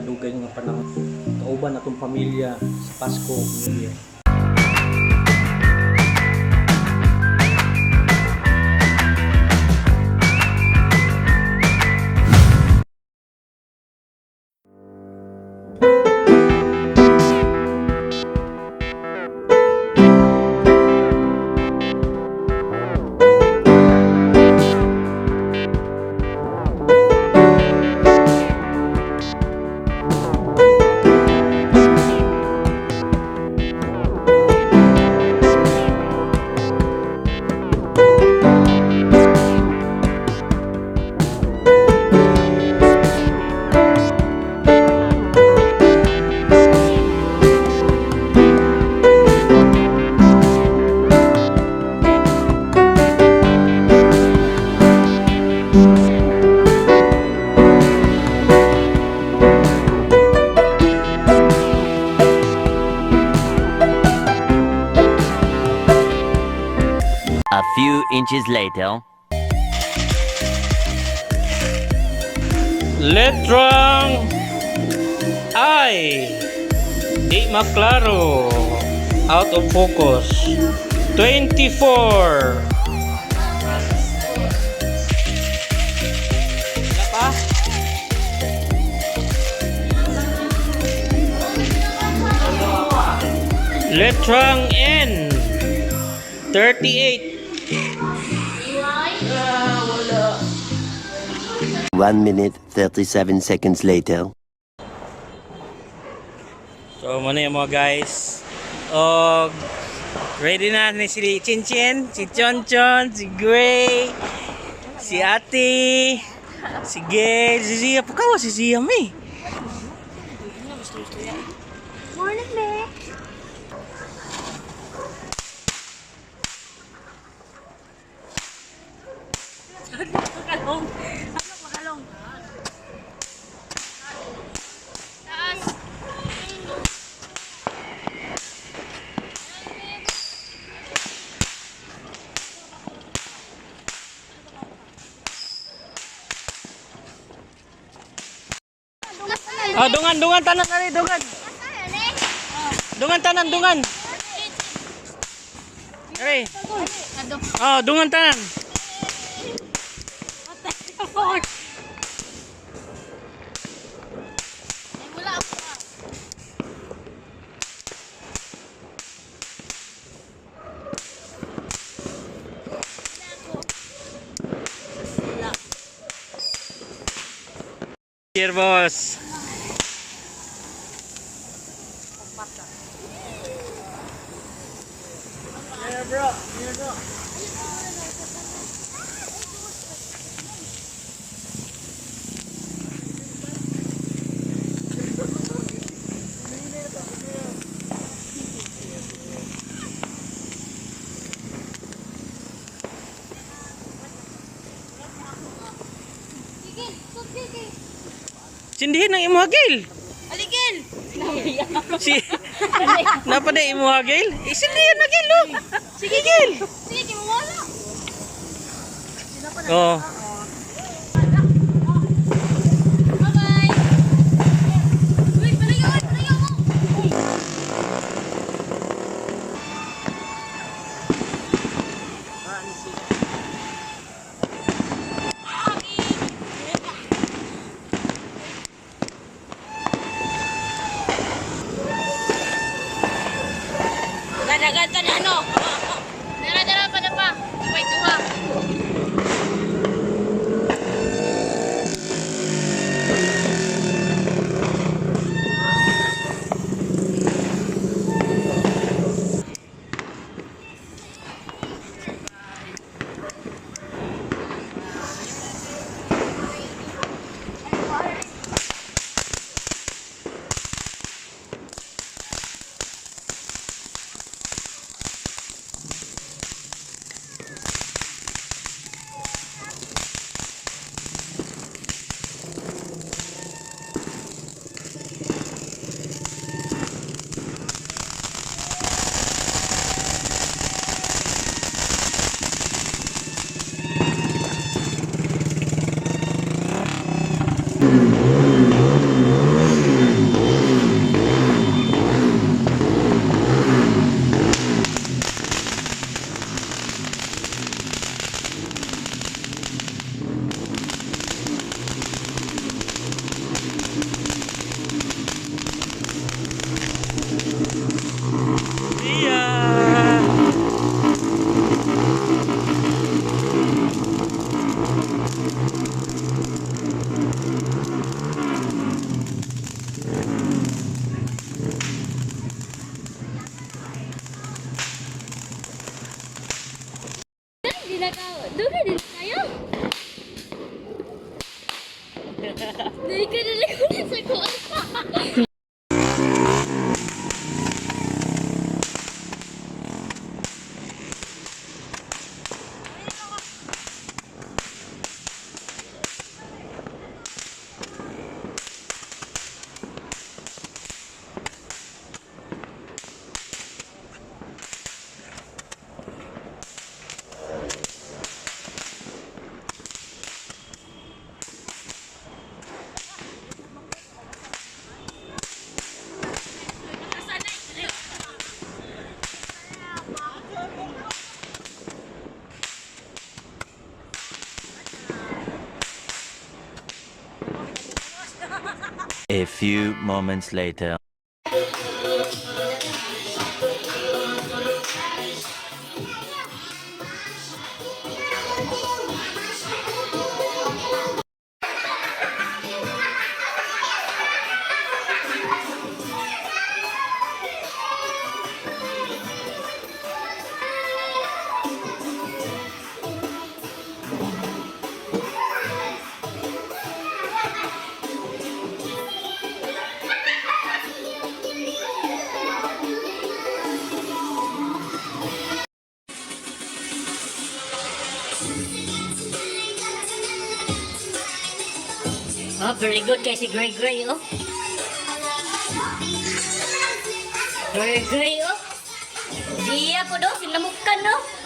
kadugay nga panahon kauban atong pamilya sa Pasko, New Year. A few inches later. Letrang I. Di maklaro. Out of focus. 24. Wala pa? Letrang N. 38. 1 minute 37 seconds later. So muna yung mga guys. Ready na ni si Chinchin, si Chonchon, si Gray, si Ate, si Gail, si Zia. Pagkawa si Zia may. Morning, Be. Makalong. Makalong. Taas. Dungan tanan ali, dungan. Dungan tanan, dungan. Ari. Dungan tanan. Here, boss. Here, bro. Here, bro. Sindihin ang imuhagil. Aligin! Si Napade imuhagil. Sindihin na gil, oh. Sige, gil. Sige, di mo wala. Oh. Bye-bye! Uy, palayo mo! Dadagan na ano? Dara pa na pa. Wait, duha. dili tayo. Dili ka nalikunin sa kuwan. A few moments later. Oh, very good kay si Gray Gray, oh. Gray Gray, oh. Siya po daw, sinamukan, no?